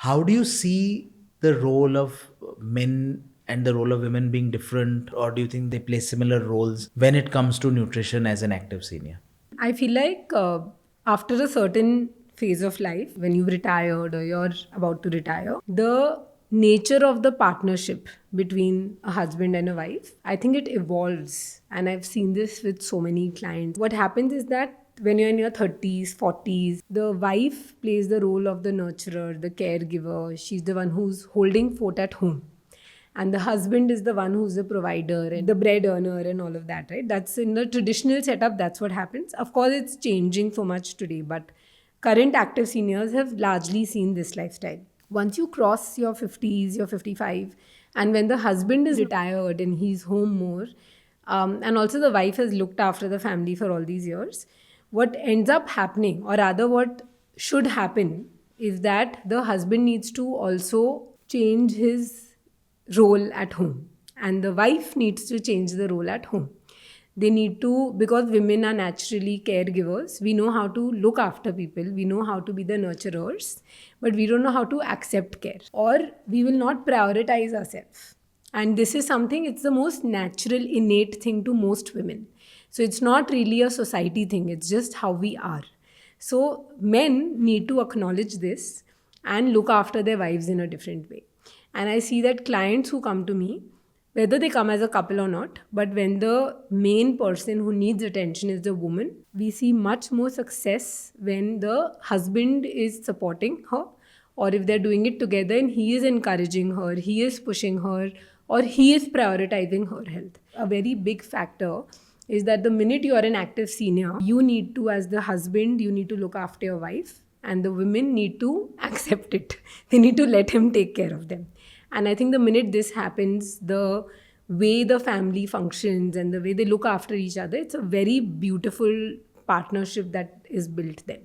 How do you see the role of men and the role of women being different, or do you think they play similar roles when it comes to nutrition as an active senior? I feel like after a certain phase of life, when you've retired or you're about to retire, the nature of the partnership between a husband and a wife, I think it evolves. And I've seen this with so many clients. What happens is that when you're in your 30s, 40s, the wife plays the role of the nurturer, the caregiver. She's the one who's holding fort at home, and the husband is the one who's the provider and the bread earner and all of that, right? That's in the traditional setup, that's what happens. Of course it's changing so much today, but current active seniors have largely seen this lifestyle. Once you cross your 50s, your 55, and when the husband is retired and he's home more, and also the wife has looked after the family for all these years, what ends up happening, or rather what should happen, is that the husband needs to also change his role at home, and the wife needs to change the role at home. They need to, because women are naturally caregivers, we know how to look after people, we know how to be the nurturers, but we don't know how to accept care, or we will not prioritize ourselves. And this is something, it's the most natural innate thing to most women. So it's not really a society thing, it's just how we are. So men need to acknowledge this and look after their wives in a different way. And I see that clients who come to me, whether they come as a couple or not, but when the main person who needs attention is the woman, we see much more success when the husband is supporting her, or if they're doing it together and he is encouraging her, he is pushing her, or he is prioritizing her health. A very big factor is that the minute you are an active senior, you need to, as the husband, you need to look after your wife, and the women need to accept it. They need to let him take care of them. And I think the minute this happens, the way the family functions and the way they look after each other, it's a very beautiful partnership that is built then.